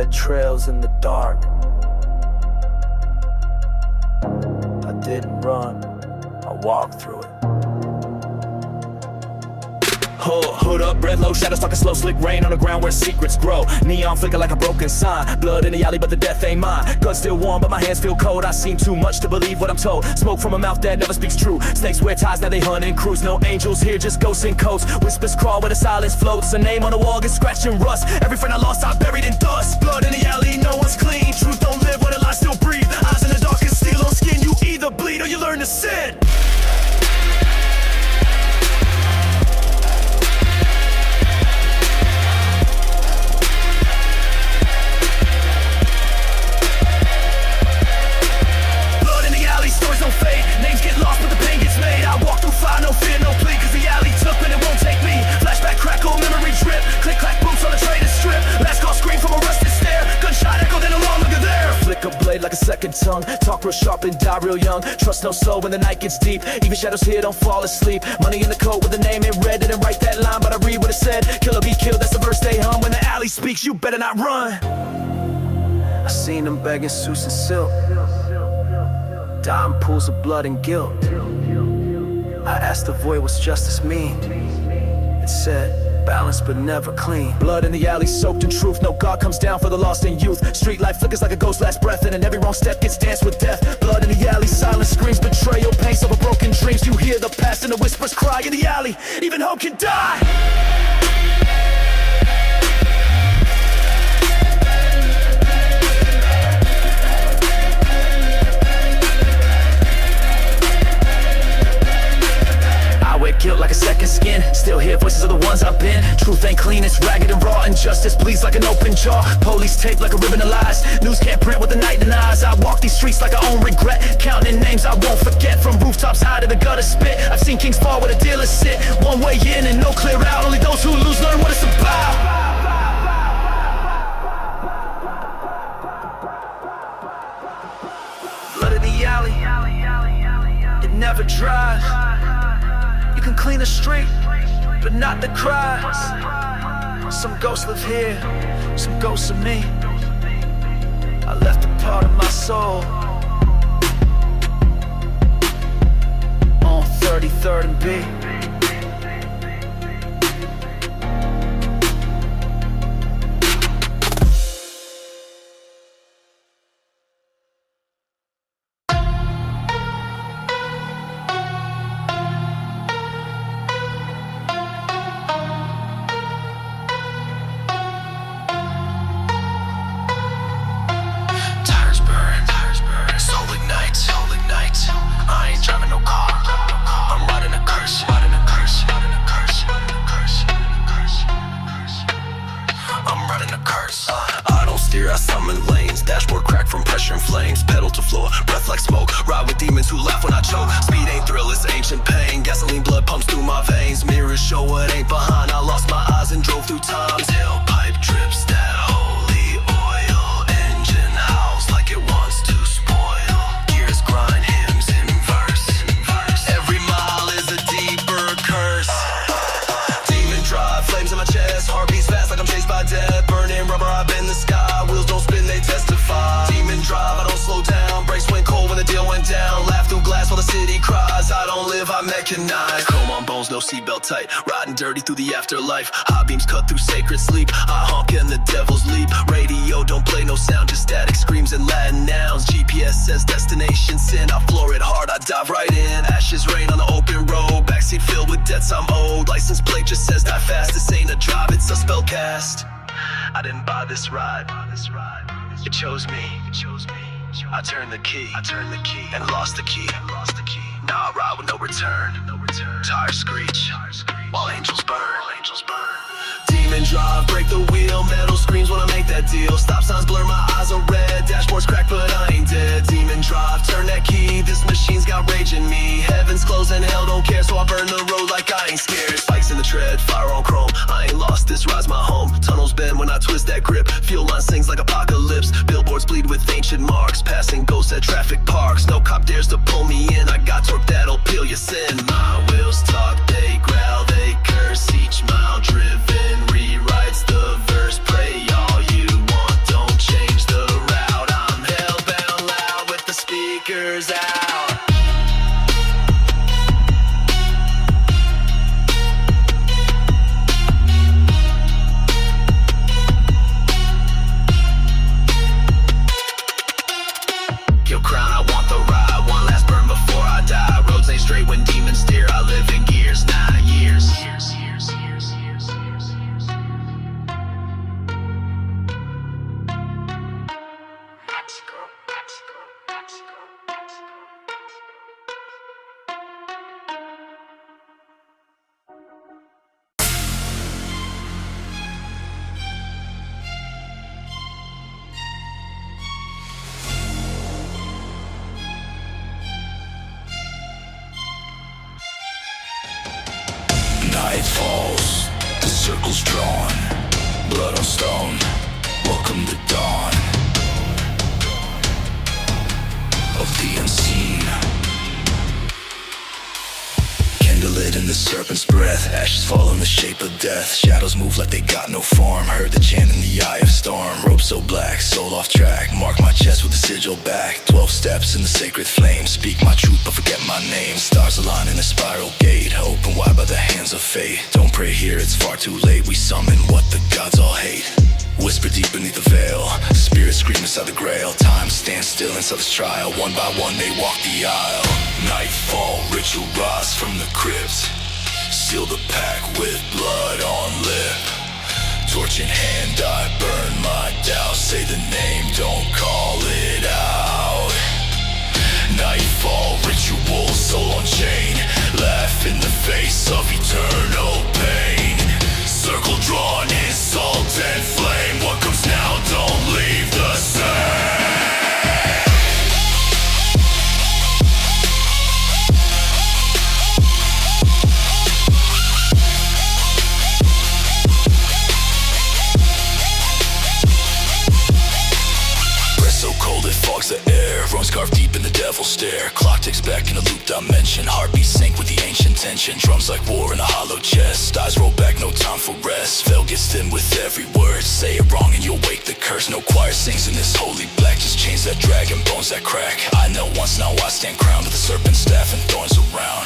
red trails in the dark. I didn't run, I walked through it. Hood up, red low, shadows talking slow, slick rain on the ground where secrets grow. Neon flicker like a broken sign, blood in the alley but the death ain't mine. Gun still warm but my hands feel cold, I seen too much to believe what I'm told. Smoke from a mouth that never speaks true, snakes wear ties, now they hunt and cruise. No angels here, just ghosts in coats, whispers crawl where the silence floats. A name on the wall gets scratched and rust, every friend I lost I buried in dust. Blood in the alley, no one's clean, truth don't live where the lies still breathe. Eyes in the dark and steel on skin, you either bleed or you learn to sin. Names get lost but the pain gets made. I walk through fire, no fear, no plea, cause the alley took but it won't take me. Flashback, crackle, memory drip, click clack boots on the trader's strip. Last call scream from a rusted stare, gunshot echo then no longer there. Flick a blade like a second tongue, talk real sharp and die real young. Trust no soul when the night gets deep, even shadows here don't fall asleep. Money in the coat with the name in red, didn't write that line but I read what it said. Kill or be killed, that's the verse they hum. When the alley speaks, you better not run. I seen them begging suits and silk, dying pools of blood and guilt. I asked the void what's justice mean. It said, balanced but never clean. Blood in the alley soaked in truth, no God comes down for the lost in youth. Street life flickers like a ghost's last breath, and every wrong step gets danced with death. Blood in the alley, silence screams, betrayal, pains over broken dreams. You hear the past and the whispers cry in the alley, even hope can die. Guilt like a second skin, still hear voices of the ones I've been. Truth ain't clean, it's ragged and raw, injustice bleeds like an open jaw. Police tape like a ribbon of lies, news can't print what the night denies. I walk these streets like I own regret, counting names I won't forget. From rooftops high to the gutter spit, I've seen kings fall where the dealers sit. One way in and no clear out, only those who lose learn what it's about. Blood in the alley, it never dries. You can clean the street, but not the cries. Some ghosts live here, some ghosts of me. I left a part of my soul on 33rd and B. I summon lanes, dashboard crack from pressure and flames. Pedal to floor, breath like smoke. Ride with demons who laugh when I choke. Speed ain't thrill, it's ancient pain. Gasoline blood pumps through my veins. Mirrors show what ain't behind. I lost my eyes and drove through time. Tailpipe drips that holy oil. Engine howls like it wants to spoil. Gears grind, hymns in verse. Every mile is a deeper curse. Demon drive, flames in my chest. Heartbeats fast like I'm chased by death. Burning rubber, I bend the sky. Wheels don't spin, they testify. Demon drive, I don't slow down. Brakes went cold when the deal went down. Laugh through glass while the city cries. I don't live, I mechanize. Chrome on bones, no seatbelt tight. Riding dirty through the afterlife. High beams cut through sacred sleep. I honk and the devil's leap. Radio don't play no sound, just static screams and Latin nouns. GPS says destination sin. I floor it hard, I dive right in. Ashes rain on the open road. Backseat filled with debts I'm owed. License plate just says die fast. This ain't a drive, it's a spell cast. I didn't buy this ride. It chose me. I turned the key and lost the key. Now I ride with no return. Tires screech while angels burn. Demon drive, break the wheel. Metal screams when I make that deal. Stop signs blur, my eyes are red. Dashboard's cracked but I ain't dead. Demon drive, turn that key. This machine's got rage in me. Heaven's closed and hell don't care, so I burn the road like I ain't scared. Spikes in the tread, fire on chrome. I ain't lost, this ride's my home. Tunnels bend when I twist that grip. Fuel line sings like apocalypse. Billboards bleed with ancient marks. Passing ghosts at traffic parks. No cop dares to pull me in. I got torque that'll peel your sin. My wheels talk, they growl, they curse. Each mile driven rewrites the verse. Pray all you want, don't circles drawn, blood on stone. Welcome to dawn of the unseen. Candlelit in the serpent's breath, ashes fall in the shape of death. Shadows move like they got no form, heard the chant in the eye of storm. Rope so black, soul off track, mark my chest with a sigil back. 12 steps in the sacred flame, speak my truth but forget my name. Stars align in a spiral gate, open wide by the hands of fate. Don't pray here, it's far too late, we summon what the gods all hate. Whisper deep beneath the veil, spirits scream inside the grail. Time stands still inside this trial, one by one they walk the aisle. Nightfall ritual rise from the crypt, seal the pack with blood on lip. Torch in hand, I burn my doubt. Say the name, don't call it out. Nightfall ritual, soul on chain. Laugh in the face of eternal pain. Circle drawn in salt and flame. What comes now, don't leave the same. The air, runs carved deep in the devil's stare. Clock ticks back in a loop dimension. Heartbeat sync with the ancient tension. Drums like war in a hollow chest. Eyes roll back, no time for rest. Veil gets thin with every word. Say it wrong and you'll wake the curse. No choir sings in this holy black. Just chains that drag and bones that crack. I know once, now I stand crowned with the serpent staff and thorns around.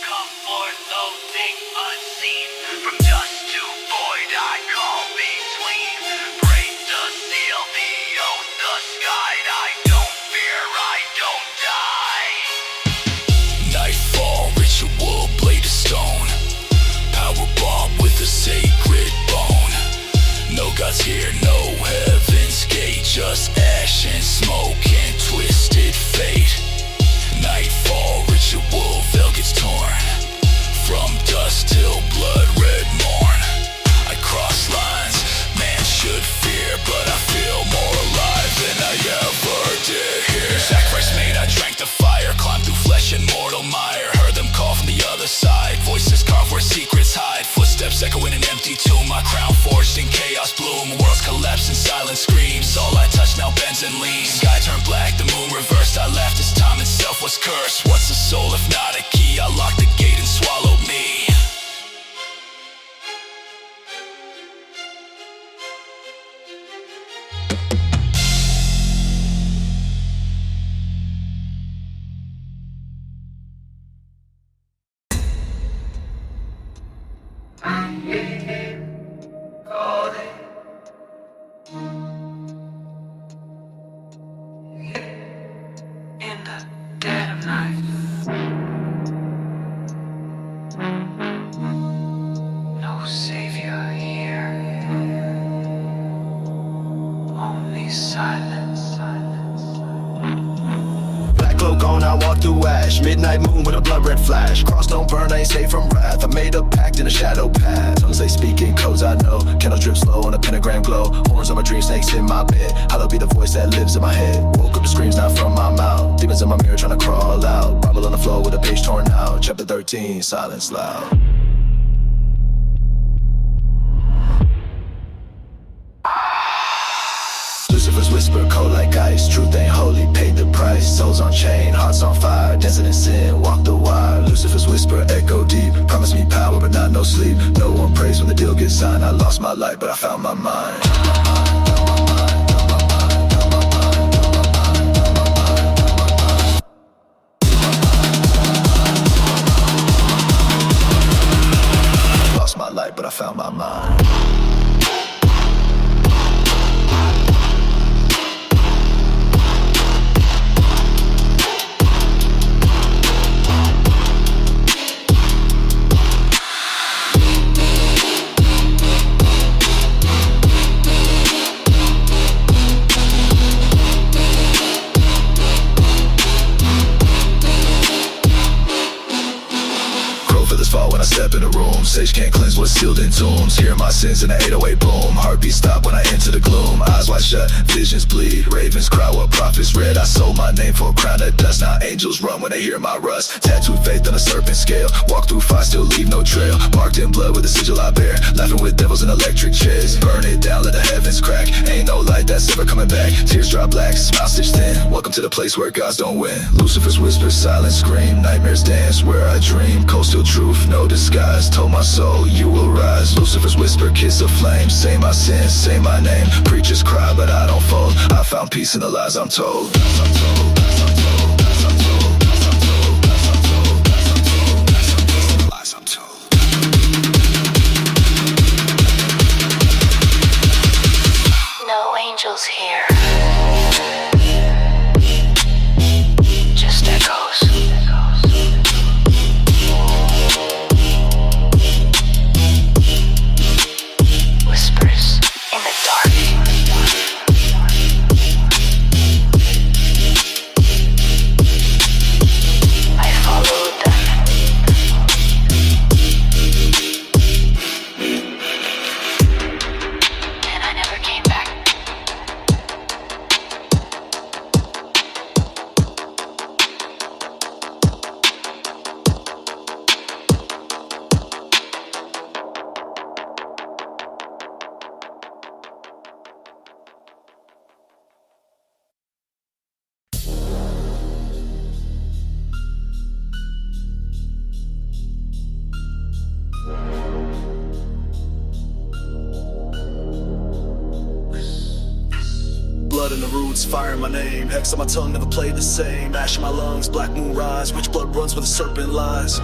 Come forth, O thing unseen. From dust to void I call between. Break the seal, the oath, the sky. I don't fear, I don't die. Nightfall ritual, blade of stone. Power bomb with a sacred bone. No gods here, no heaven's gate. Just ash and smoke and twisted fate. Nightfall ritual, veil gets torn. From dusk till blood red morn. I cross lines, man should fear, but I feel more alive than I ever did here. Sacrifice made, I drank the fire. Climbed through flesh and mortal mire. Heard them call from the other side. Voices carved where secrets hide. Footsteps echo in an empty tomb. My crown forged in chaos bloom. Worlds collapse in silent screams. All I touch now bends and leans. Sky turned black, the moon reversed. I laughed as time itself was cursed. What's a soul if not a key? I locked the gate and swallowed me. In the dead of night, no savior here, only silence. Black cloak on, I walk through ash. Midnight moon with a blood red flash. Cross don't burn, I ain't safe from wrath. I made a pact in a shadow path. Tongues they speak in codes I know. Candles drip slow on a pentagram glow. Horns on my dream, snakes in my bed. Hallowed be the voice that lives in my head. Woke up to screams not from my mouth. Demons in my mirror trying to crawl out. Bible on the floor with a page torn out. Chapter 13, silence loud. Lucifer's whisper, cold like ice. Truth ain't holy, paid the price. Souls on chain, hearts on fire. Dancing in sin, walk the wire. Lucifer's whisper, echo deep. Promise me power, but not no sleep. No one prays when the deal gets signed. I lost my light, but I found my mind. Lost my light, but I found my mind. sage can't cleanse what's sealed in tombs. Hear my sins in an 808 boom. Heartbeat stop when I enter the gloom. Eyes wide shut, visions bleed. Ravens cry what prophets read. I sold my name for a crown of dust. Now angels run when they hear my rust. Tattooed faith on a serpent scale. Walk through fire, still leave no trail. Marked in blood with a sigil I bear. Laughing with devils in electric chairs. Burn it down, let the heavens crack. Ain't no light that's ever coming back. Tears drop black, smile stitched thin. Welcome to the place where gods don't win. Lucifer's whisper, silent scream. Nightmares dance where I dream. Coastal truth, no disguise. Told my soul you will rise. Lucifer's whisper, kiss of flame. Say my sins, say my name. Preachers cry but I don't fold. I found peace in the lies I'm told. No angels here. Just echoes. Whispers in the dark. I followed them. And I never came back. Blood in the roots, fire in my name. Hex on my tongue, never played the same. Ash in my lungs, black moon rise. Which blood runs where the serpent lies?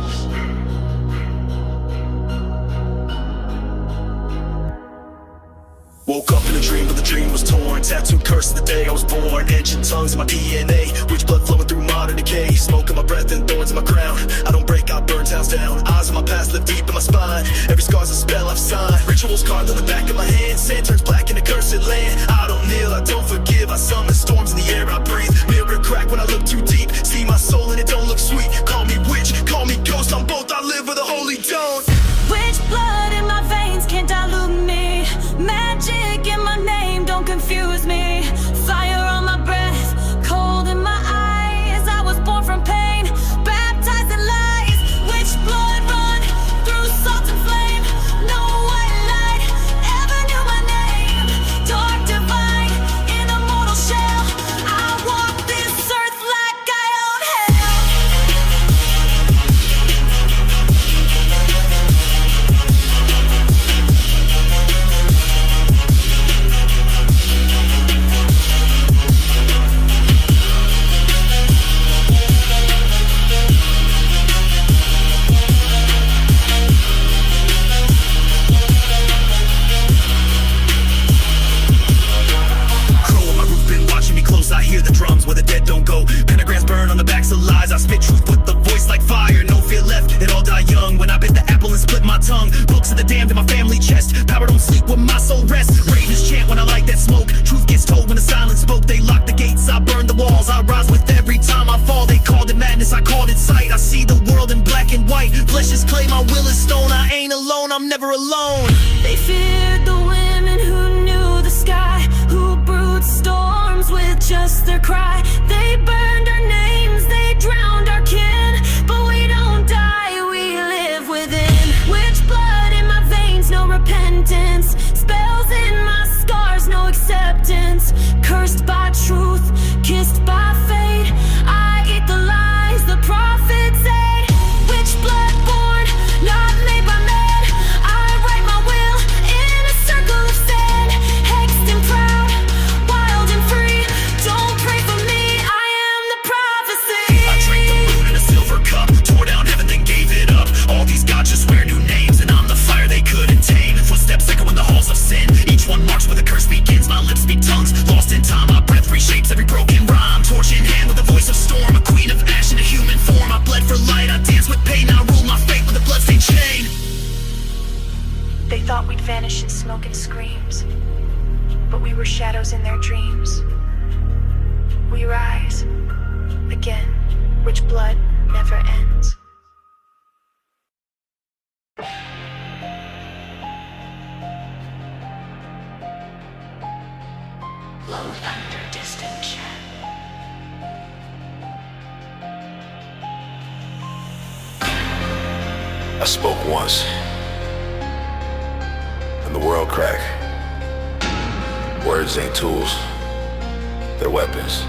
Woke up in a dream, but the dream was torn. Tattooed curse the day I was born. Ancient tongues in my DNA. Which blood flowing through modern decay. Smoke in my breath and thorns in my crown. I don't break, I burn towns down. Eyes on my past live deep in my spine. Every scar's a spell I've signed. Rituals carved on the back of my hand. Sand turns black in a cursed land. I don't kneel, I don't forgive. I summon storms in the air I breathe. Mirror crack when I look too deep. See my soul and it don't look sweet. Call me witch, call me ghost. I'm both, I live where the holy don't. Which blood in my veins can't dilute me? Magic in my name, don't confuse me. Fire on my breath, cold in my eyes. I was born from pain, baptized in lies. Which blood run through salt and flame? No white light ever knew my name. Dark divine in a mortal shell. I walk this earth like I own hell. Crow on my roof been watching me close. I hear the drums where the dead don't go. Pentagrams burn on the backs of lies. I spit truth with the voice like fire. No fear left, it all die young. When I bit the apple and split my tongue. Books of the damned in my family chest. Power don't sleep when my soul rests. Ravens chant when I light that smoke. Truth gets told when the silence spoke. They lock the gates, I burn the walls. I rise with every time I fall. They called it madness, I called it sight. I see the world in black and white. Flesh is clay, my will is stone. I ain't alone, I'm never alone. They feared the women who knew the sky, who brewed storms with just their cry. They burned our names, they drowned our kin, but we don't die, we live within. Which blood in my veins, no repentance. Spells in my scars, no acceptance. Cursed by truth, kissed by fate. I eat the lies the prophets ate. Which blood born, not made by man. I write my will in a circle of sand. Hexed and proud, wild and free. Don't pray for me, I am the prophecy. I drank the moon in a silver cup, tore down heaven then gave it up. All these gods just wear new names, and I'm the fire they couldn't tame. Footsteps echo in the halls of sin. Each one marks where the curse begins. My lips speak tongues, lost in time. My breath reshapes every broken rhyme. Torch in hand with the voice of storm. A queen of ash in a human form. I bled for light, I dance with pain. I rule my fate with a bloodstained chain. They thought we'd vanish in smoke and screams, but we were shadows in their dreams. We rise again, which blood never ends. spoke once, and the world cracked. Words ain't tools, they're weapons,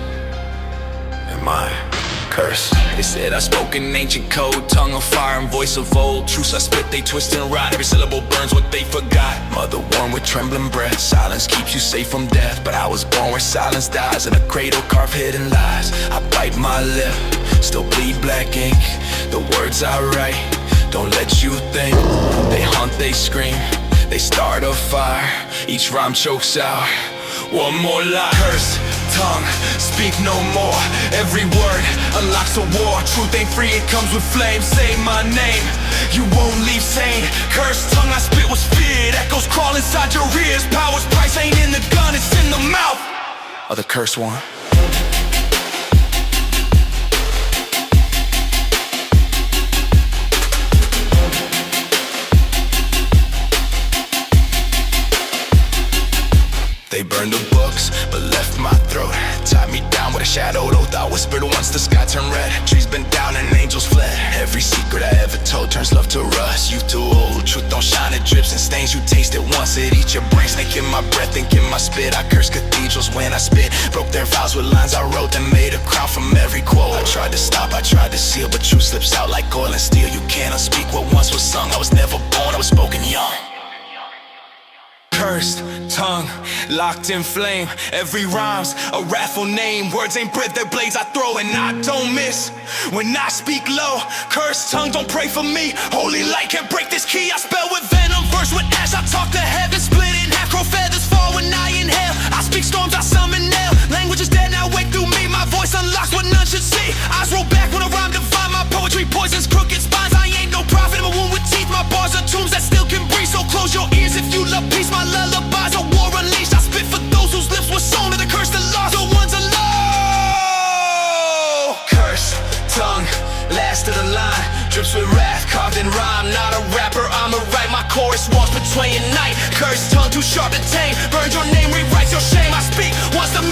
and mine, curse. They said I spoke in ancient code, tongue of fire and voice of old. Truths I spit, they twist and rot, every syllable burns what they forgot. Mother warm with trembling breath, silence keeps you safe from death. But I was born where silence dies, in a cradle carve hidden lies. I bite my lip, still bleed black ink. The words I write, don't let you think. They hunt, they scream, they start a fire. Each rhyme chokes out one more lie. Curse, tongue, speak no more. Every word unlocks a war. Truth ain't free, it comes with flame. Say my name, you won't leave sane. Cursed tongue I spit was feared. Echoes crawl inside your ears. Power's price ain't in the gun, it's in the mouth of the cursed one. They burned the books, but left my throat. Tied me down with a shadowed oath. I whispered once, the sky turned red. Trees bent down and angels fled. Every secret I ever told turns love to rust. You too old, truth don't shine, it drips and stains. You taste it once, it eats your brain. Snake in my breath, ink in my spit. I curse cathedrals when I spit. Broke their vows with lines I wrote that made a crown from every quote. I tried to stop, I tried to seal, but truth slips out like oil and steel. You can't unspeak what once was sung. I was never born, I was spoken young. Cursed tongue, locked in flame. Every rhyme's a wrathful name. Words ain't bread, they're blades I throw, and I don't miss when I speak low. Cursed tongue, don't pray for me. Holy light can't break this key. I spell with venom, verse with ash. I talk to heaven, split in half. Crow feathers fall when I inhale. I speak storms, I summon nail. Language is dead, now wake through me. My voice unlocks what none should see. Eyes roll back when I rhyme divine. My poetry poisons crooked spines. I ain't no prophet, I'm a wound with teeth. My bars are tombs that still can breathe. So close your ears if you love peace. My lullabies are war unleashed. I spit for those whose lips were sewn to the curse that lost. The ones alone. Curse, tongue, last of the line. Drips with wrath, carved in rhyme. Not a rapper, I'ma write. My chorus walks between night. Cursed tongue, too sharp to tame. Burns your name, rewrites your shame. I speak once the